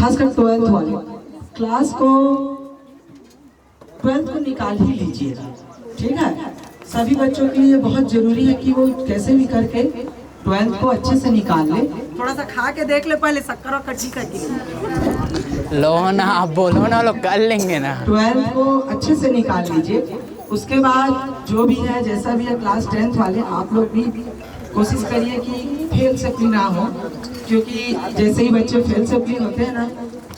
खासकर 12th वाले class को 12th को निकाल ही लीजिएगा, ठीक है। सभी बच्चों के लिए बहुत जरूरी है कि वो कैसे भी करके 12th को अच्छे से निकाल ले। थोड़ा सा खा के देख ले पहले, शक्कर और कच्ची करके लो ना, आप बोलो ना, लोग कर लेंगे ना। 12th को अच्छे से निकाल लीजिए। उसके बाद जो भी है जैसा भी है, क्लास 10th वाले आप लोग भी कोशिश करिए कि फेल सप्ली ना हो, क्योंकि जैसे ही बच्चे फेल सप्ली होते हैं ना,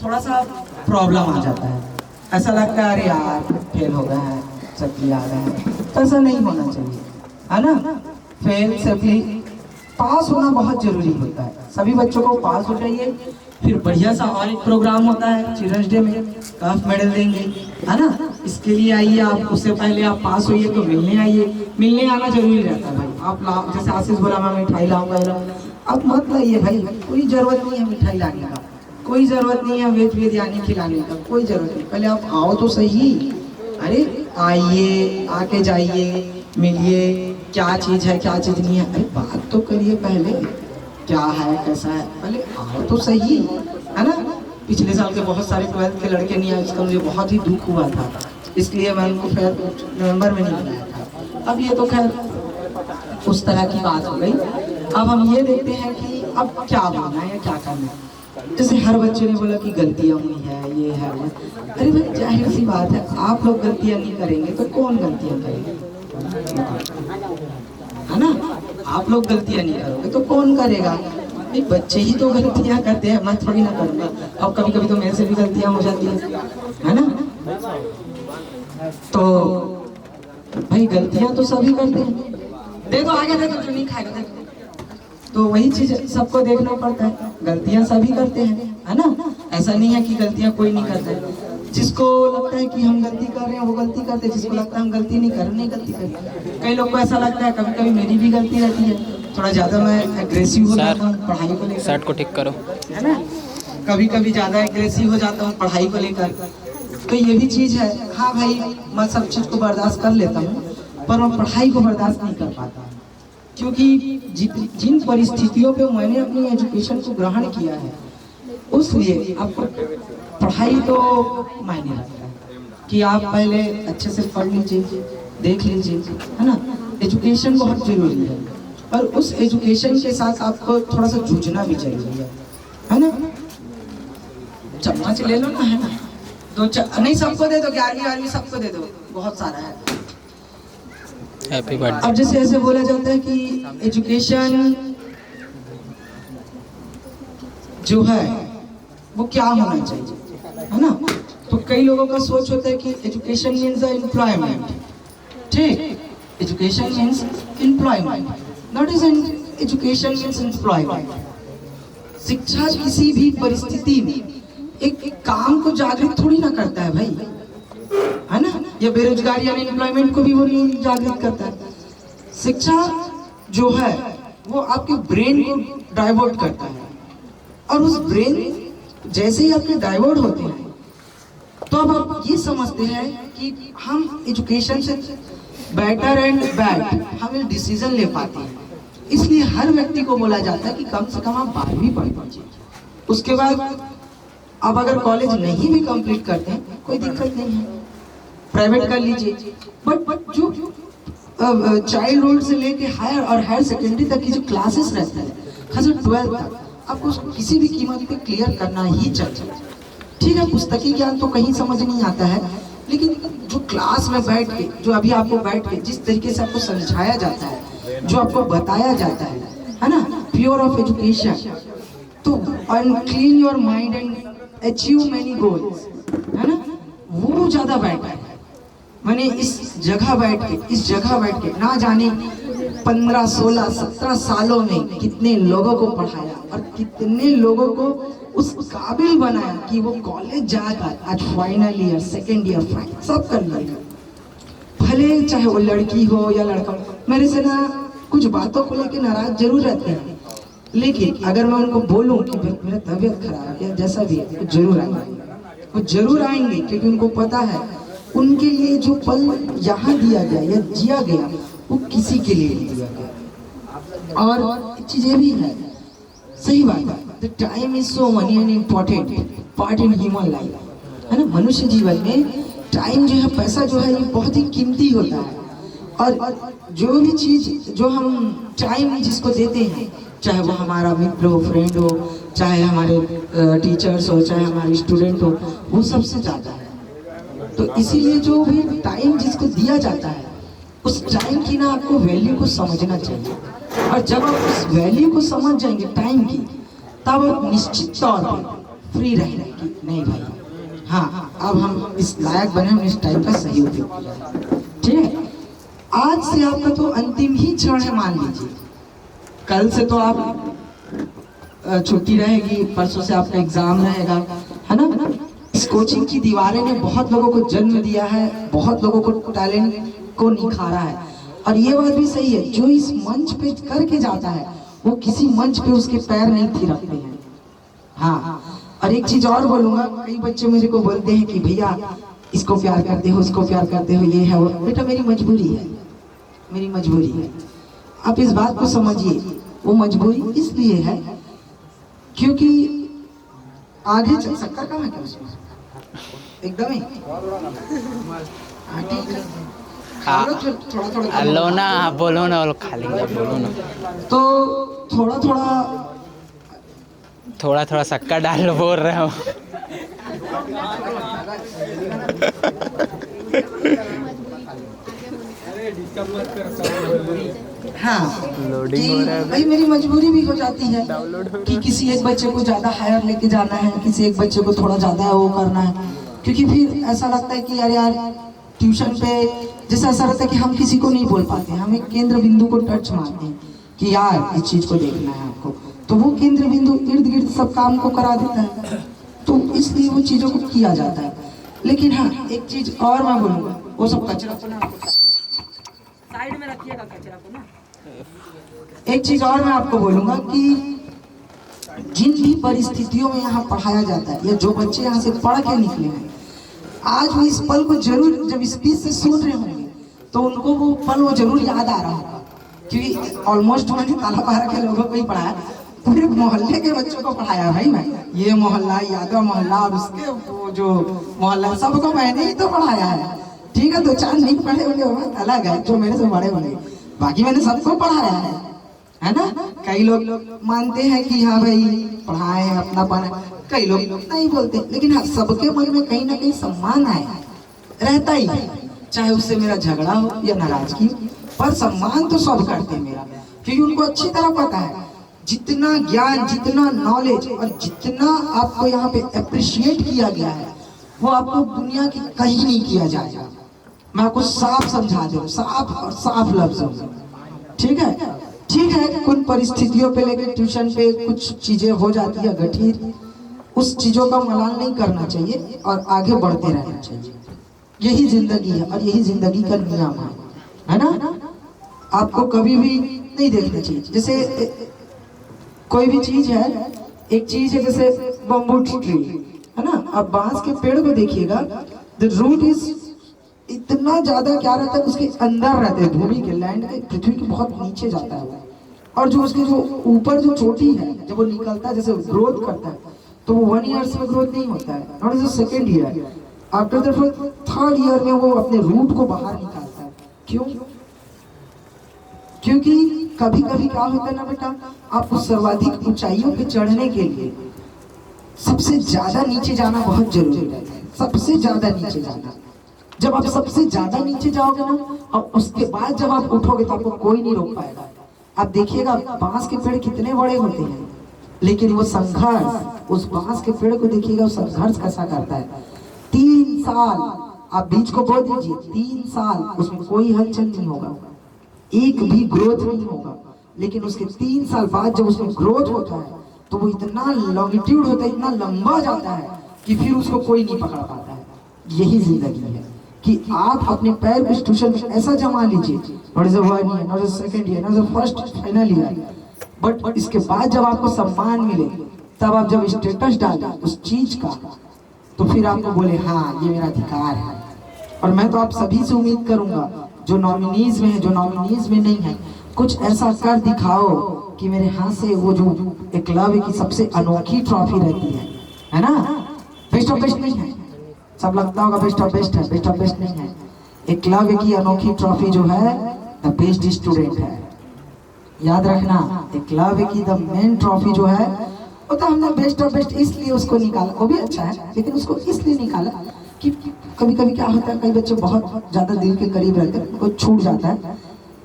थोड़ा सा प्रॉब्लम आ जाता है। ऐसा लगता है अरे यार फेल हो गए हैं, सप्ली आ गए हैं, तो ऐसा नहीं होना चाहिए, है ना। फेल सप्ली पास होना बहुत जरूरी होता है। सभी बच्चों को पास हो जाइए, फिर बढ़िया सा और एक प्रोग्राम होता है चिल्ड्रंस डे में, कप मेडल देंगे, है ना। इसके लिए आइए आप, उससे पहले आप पास होइए तो मिलने आइए। मिलने आना जरूरी रहता है भाई। आप जैसे आशीष बोला मैं मिठाई लाऊंगा, आप मत लाइए भाई, कोई जरूरत नहीं है मिठाई लाने का, कोई जरूरत नहीं है वेज बिरयानी खिलाने का, कोई जरूरत नहीं। पहले आप आओ तो सही, अरे आइए, आके जाइए, मिलिए, क्या चीज़ है क्या चीज़ नहीं है, अरे बात तो करिए पहले, क्या है कैसा है, पहले आओ तो सही, है ना। पिछले साल के बहुत सारे 12th के लड़के नहीं आए, इसका मुझे बहुत ही दुख हुआ था, इसलिए मैं उनको खैर नवंबर में नहीं बुलाया था। अब ये तो खैर उस तरह की बात हो गई। अब हम ये देखते हैं कि अब क्या बोलना है या क्या करना है। जैसे हर बच्चे ने बोला कि गलतियाँ हुई है, ये है वो। अरे भाई जाहिर सी बात है, आप लोग गलतियाँ नहीं करेंगे तो कौन गलतियाँ करेंगे, है ना। आप लोग गलतियाँ नहीं करोगे तो कौन करेगा। नहीं, बच्चे ही तो गलतियाँ करते हैं, मैं थोड़ी ना करूँगा। और कभी कभी तो मेरे से भी गलतियाँ हो जाती है ना। तो भाई गलतियाँ तो सभी करते हैं। देखो आगे देखो, जो नहीं खाएगा देखो, तो वही चीज सबको देखना पड़ता है। गलतियां सभी करते हैं, है ना। ऐसा नहीं है कि गलतियां कोई नहीं करता है। जिसको लगता है कि हम गलती कर रहे हैं वो गलती करते हैं, जिसको लगता है हम गलती नहीं कर रहे नहीं गलती करते। कई लोग को ऐसा लगता है, कभी कभी मेरी भी गलती रहती है, थोड़ा ज़्यादा मैं एग्रेसिव हो जाता हूँ पढ़ाई को लेकर। शर्ट को ठीक करो, है ना। कभी कभी ज़्यादा एग्रेसिव हो जाता हूँ पढ़ाई को लेकर, तो ये भी चीज़ है। हाँ भाई, मैं सब चीज़ को बर्दाश्त कर लेता हूँ, पर मैं पढ़ाई को बर्दाश्त नहीं कर पाता, क्योंकि जिन परिस्थितियों पे मैंने अपनी एजुकेशन को ग्रहण किया है, उसलिए आपको पढ़ाई तो मायने रखता है कि आप पहले अच्छे से पढ़ लीजिए, देख लीजिए, है ना। एजुकेशन बहुत जरूरी है, और उस एजुकेशन के साथ आपको थोड़ा सा जूझना भी जरूरी है ना। चम्मच ले लो ना, है ना, दो नहीं सबको दे दो, 11वीं सबको दे दो, बहुत सारा है। Happy birthday. अब जैसे ऐसे बोला जाता है कि एजुकेशन जो है वो क्या होना चाहिए, है ना। तो कई लोगों का सोच होता है कि एजुकेशन मीन्स एम्प्लॉयमेंट, ठीक। Education means employment, not is education means employment. शिक्षा किसी भी परिस्थिति में एक काम को जागृत थोड़ी ना करता है भाई, है ना। या बेरोजगारी यानी एम्प्लॉयमेंट को भी वो नहीं जागृत करता है। शिक्षा जो है वो आपके ब्रेन को डाइवर्ट करता है, और उस ब्रेन जैसे ही आपके डाइवर्ट होते हैं तो अब आप ये समझते हैं कि हम एजुकेशन से बेटर एंड बैड हम डिसीजन ले पाते हैं। इसलिए हर व्यक्ति को बोला जाता है कि कम से कम आप 12वीं पढ़ लीजिए, उसके बाद आप अगर कॉलेज नहीं भी कंप्लीट करते हैं कोई दिक्कत नहीं है, प्राइवेट कर लीजिए। बट जो चाइल्डहुड से लेके हायर और हायर सेकेंडरी तक की जो क्लासेस रहते हैं, खासकर 12th तक, आपको उसको किसी भी कीमत पे क्लियर करना ही चाहिए, ठीक है। पुस्तकीय ज्ञान तो कहीं समझ नहीं आता है, लेकिन जो क्लास में बैठ के, जो अभी आपको बैठ के जिस तरीके से आपको समझाया जाता है, जो आपको बताया जाता है ना, प्योर ऑफ एजुकेशन, तो clean your mind and achieve many goals, है ना, वो ज्यादा बेटर है। मैंने इस जगह बैठ के ना जाने 15, 16, 17 सालों में कितने लोगों को पढ़ाया और कितने लोगों को उस काबिल बनाया कि वो कॉलेज जाकर आज final year, second year, final सब कर लिएगा। भले चाहे वो लड़की हो या लड़का, मेरे से ना कुछ बातों को लेकर नाराज जरूर रहते हैं, लेकिन अगर मैं उनको बोलूं कि मेरा तबीयत खराब है या जैसा भी है, वो जरूर आएंगे, क्योंकि उनको पता है उनके लिए जो पल यहाँ दिया गया या जिया गया वो किसी के लिए नहीं दिया गया। और चीजें भी है, सही बात है, the time is so money and important. Part in human life, है ना। मनुष्य जीवन में टाइम जो है, पैसा जो है, ये बहुत ही कीमती होता है। और जो भी चीज़ जो हम टाइम जिसको देते हैं, चाहे वो हमारा मित्र हो, फ्रेंड हो, चाहे हमारे टीचर्स हो, चाहे हमारे स्टूडेंट हो, वो सबसे ज़्यादा है। तो इसीलिए जो भी टाइम जिसको दिया जाता है, उस टाइम की ना आपको वैल्यू को समझना चाहिए। और जब आप उस वैल्यू को समझ जाएंगे टाइम की, तब आप निश्चित तौर पर फ्री रहेंगे कि नहीं भाई, हाँ अब हम इस लायक बने, हम इस टाइम का सही उपयोग किया। ठीक है, आज से आपका तो अंतिम ही क्षण है मान लीजिए। कल से तो आप छुट्टी रहेगी, परसों से आपका एग्जाम रहेगा, है ना। इस कोचिंग की दीवारें ने बहुत लोगों को जन्म दिया है, बहुत लोगों को टैलेंट को निखारा है। और ये बात भी सही है, जो इस मंच पे करके जाता है वो किसी मंच पे उसके पैर नहीं थिरकते हैं। हाँ, और एक चीज और बोलूंगा, कई बच्चे मुझे को बोलते हैं कि भैया इसको प्यार करते हो, इसको प्यार करते हो, ये है वो। बेटा मेरी मजबूरी है, मेरी मजबूरी है। आप इस बात को समझिए, वो मजबूरी इसलिए है क्योंकि आगे चल शक्कर कहाँ है क्या उसमें, एकदम ही थोड़ा थोड़ा लो ना, आप बोलो ना, वो खा लेंगे, बोलो ना। तो थोड़ा थोड़ा थोड़ा शक्कर डाल लो, बोल रहे हो। हाँ, लोडिंग हो रहा है भाई मेरी मजबूरी भी हो जाती है कि किसी एक बच्चे को ज्यादा हायर लेके जाना है, किसी एक बच्चे को थोड़ा ज्यादा वो करना है। क्योंकि फिर ऐसा लगता है कि यार ट्यूशन पे जैसा ऐसा रहता है कि हम किसी को नहीं बोल पाते, हम एक केंद्र बिंदु को टच मारते हैं कि यार इस चीज को देखना है आपको, तो वो केंद्र बिंदु इर्द गिर्द सब काम को करा देता है, तो इसलिए वो चीजों को किया जाता है। लेकिन हाँ, एक चीज और मैं बोलूँगा, वो सब कचरा साइड में रखिएगा कचरा को ना। एक चीज और मैं आपको बोलूंगा कि जिन भी परिस्थितियों में यहाँ पढ़ाया जाता है, या जो बच्चे यहाँ से पढ़ के निकले हैं, आज वो इस पल को जरूर जब स्पीच से सुन रहे होंगे तो उनको वो पल वो जरूर याद आ रहा होगा। क्योंकि ऑलमोस्ट मैंने ताला पारा के लोगों को ही पढ़ाया, पूरे मोहल्ले के बच्चों को पढ़ाया भाई मैं, ये मोहल्ला, यादव मोहल्ला और उसके वो जो मोहल्ला, सबको मैंने ही तो पढ़ाया है। ठीक है, दो चार नहीं पढ़े होंगे वो अलग है, जो मेरे से बड़े होंगे, बाकी मैंने सबको पढ़ाया है ना। कई लोग मानते हैं कि हाँ भाई पढ़ाए हैं, अपना पढ़ा, कई लोग नहीं बोलते, लेकिन हाँ सबके मन में कहीं ना कहीं सम्मान आया रहता ही है, चाहे उससे मेरा झगड़ा हो या नाराजगी हो, पर सम्मान तो सब करते हैं मेरा, क्योंकि उनको अच्छी तरह पता है जितना ज्ञान, जितना नॉलेज और जितना आपको यहाँ पे अप्रिशिएट किया गया है, वो आपको दुनिया की कहीं नहीं किया जाएगा। मैं आपको साफ समझा दूं, साफ और साफ लफ्जों में, ठीक है। ठीक है, कुछ परिस्थितियों पे लेकर ट्यूशन पे कुछ चीजें हो जाती है गठिर, उस चीजों का मलाल नहीं करना चाहिए और आगे बढ़ते रहना चाहिए। यही जिंदगी है और यही जिंदगी का नियम है ना। आपको कभी भी नहीं देखना चाहिए, जैसे कोई भी चीज है, एक चीज है जैसे बम्बू ट्री है ना, अब बांस के पेड़ को देखिएगा, द रूट इज इतना ज्यादा क्या रहता है, उसके अंदर रहते हैं, भूमि के, लैंड के, पृथ्वी के बहुत नीचे जाता है वो, और जो उसके जो ऊपर जो चोटी है, जब वो निकलता है, जैसे ग्रोथ करता है, तो वो 1 ईयर में ग्रोथ नहीं होता है, not is the 2nd year, after the 3rd year में वो अपने रूट को बाहर निकालता है। क्यों? क्योंकि कभी कभी क्या होता है ना बेटा, आपको सर्वाधिक ऊंचाइयों पे चढ़ने के लिए सबसे ज्यादा नीचे जाना बहुत जरूरी है, सबसे ज्यादा नीचे जाना। जब आप सबसे ज्यादा नीचे जाओगे ना, और उसके बाद जब आप उठोगे तो आपको कोई नहीं रोक पाएगा। आप देखिएगा बांस के पेड़ कितने बड़े होते हैं, लेकिन वो संघर्ष, उस बांस के पेड़ को देखिएगा, वो संघर्ष कैसा करता है। 3 साल आप बीज को बो दीजिए, 3 साल उसमें कोई हलचल नहीं होगा, एक भी ग्रोथ नहीं होगा, लेकिन उसके 3 साल बाद जब उसमें ग्रोथ होता है तो वो इतना लॉन्गिट्यूड होता है, इतना लंबा जाता है कि फिर उसको कोई नहीं पकड़ पाता है। यही जिंदगी है कि आप अपने पैर को ट्यूशन में ऐसा जमा लीजिए, not is 1 year, not is 2nd year, not is 1st final year, but इसके बाद जब आपको सम्मान मिले, तब आप जब स्टेटस डालें उस चीज का, तो फिर आपको बोले हाँ ये मेरा अधिकार है। और मैं तो आप सभी से उम्मीद करूंगा, जो नॉमिनीज में है, जो नॉमिनीज में नहीं है, कुछ ऐसा कर दिखाओ कि मेरे हाथ से वो जो एकलव्य की सबसे अनोखी ट्रॉफी रहती है ना, बेस्ट ऑफ बेस्ट नहीं है, सब लगता होगा बेस्ट ऑफ बेस्ट है, बेस्ट ऑफ बेस्ट नहीं है। एकलव्य की अनोखी ट्रॉफी जो है द बेस्ट स्टूडेंट है, याद रखना। एकलव्य की द मेन ट्रॉफी जो है वो तो हमने बेस्ट ऑफ बेस्ट इसलिए उसको निकाला, वो भी अच्छा है लेकिन उसको इसलिए निकाला कि कभी कभी क्या होता है, कई बच्चे बहुत ज्यादा दिल के करीब रहते हैं, उनको छूट जाता है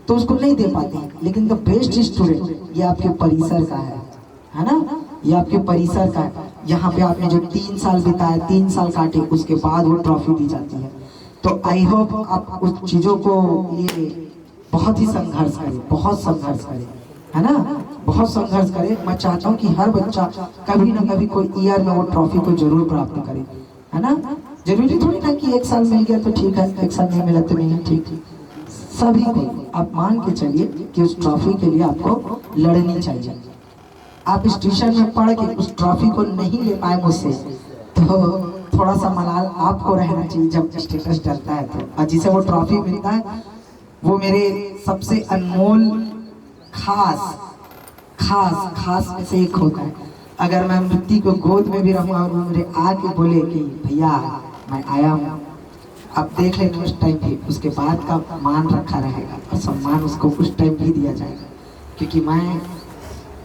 तो उसको नहीं दे पाते हैं। लेकिन द बेस्ट स्टूडेंट ये आपके परिसर का है ना, ये आपके परिसर का है। यहाँ पे आपने जो 3 साल बिताए, 3 साल काटे, उसके बाद वो ट्रॉफी दी जाती है। तो आई होप आप उस चीजों को ये बहुत ही संघर्ष करें, बहुत संघर्ष करें, है ना, बहुत संघर्ष करें। मैं चाहता हूँ कि हर बच्चा कभी ना कभी कोई ईयर में वो ट्रॉफी को जरूर प्राप्त करे, है ना। जरूरी थोड़ी ना कि 1 साल मिल गया तो ठीक है, 1 साल नहीं मिला तो नहीं ठीक। सभी को आप मान के चलिए कि उस ट्रॉफी के लिए आपको लड़नी चाहिए। आप इस ट्यूशन में पढ़ के उस ट्रॉफी को नहीं ले पाए मुझसे तो थोड़ा सा मलाल आपको रहना चाहिए जब स्टेटस डलता है तो। और जिसे वो ट्रॉफी मिलता है वो मेरे सबसे अनमोल खास खास खास में से एक होता है। अगर मैं मृत्यु को गोद में भी रहूँ और वो मुझे आके बोले कि भैया मैं आया हूँ, आप देख लेंगे उस टाइम भी उसके बाद का मान रखा रहेगा और सम्मान उसको उस टाइम भी दिया जाएगा, क्योंकि मैं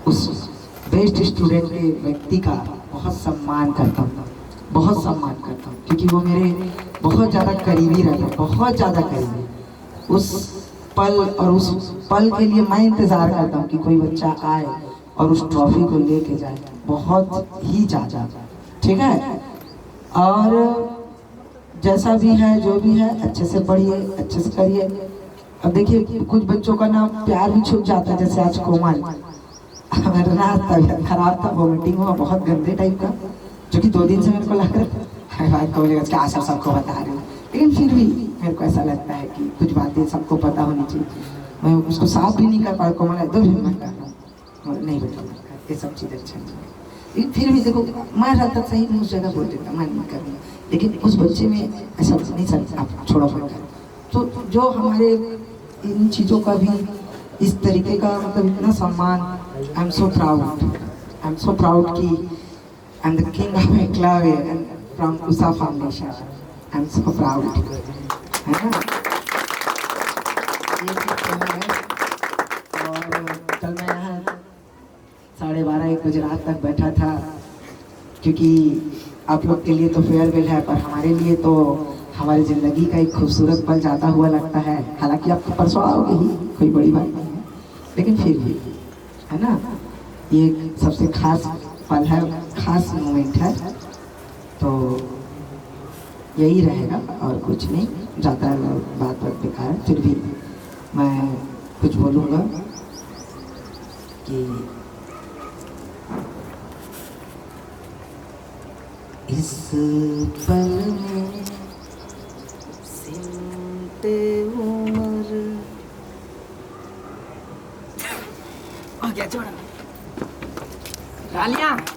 उस बेस्ट स्टूडेंट के व्यक्ति का बहुत सम्मान करता हूँ, बहुत सम्मान करता हूँ, क्योंकि वो मेरे बहुत ज़्यादा करीबी रहता, बहुत ज़्यादा करीबी। उस पल और उस पल के लिए मैं इंतज़ार करता हूँ कि कोई बच्चा आए और उस ट्रॉफी को लेके जाए, बहुत ही ज़्यादा, ठीक है। और जैसा भी है जो भी है अच्छे से पढ़िए, अच्छे से करिए। अब देखिए कुछ बच्चों का ना प्यार भी छूट जाता है, जैसे आज कोमल, मेरा ना तबीयत खराब था, वोमिटिंग हुआ बहुत गंदे टाइप का, जो कि 2 दिन से मेरे को लग रहा है बोलेगा क्या सर सबको बता रहे हो, लेकिन फिर भी मेरे को ऐसा लगता है कि कुछ बातें सबको पता होनी चाहिए। मैं उसको साफ भी नहीं कर पाया, कोमल है 2 दिन मैं कर रहा हूँ, नहीं बेटा ये सब चीज़ अच्छा है, लेकिन फिर भी देखो मैं रहता सही मैं उस जगह बोल देता, मैं नहीं कर रही, लेकिन उस बच्चे में ऐसा नहीं सर आप छोड़ो मत करो। तो जो हमारे इन चीज़ों का भी इस तरीके का मतलब इतना सम्मान, आई एम सो प्राउड कि I am the king of Eklavya and from Usha foundation, I am so proud, है ना। ये चीज़ तो है। और कल मैं यहाँ 12:30-1 बजे रात तक बैठा था, क्योंकि आप लोग के लिए तो फेयरवेल है पर हमारे लिए तो हमारी ज़िंदगी का एक खूबसूरत पल जाता हुआ लगता है। हालांकि आप परसों आओगे ही, कोई बड़ी बात नहीं है, लेकिन फिर भी है ना, ये सबसे खास पल है, खास मोमेंट है, तो यही रहेगा और कुछ नहीं। ज़्यादा बात बेकार है, फिर भी मैं कुछ बोलूँगा कि इस पल में सिमटे उम्र आ गया जोड़ा। रालिया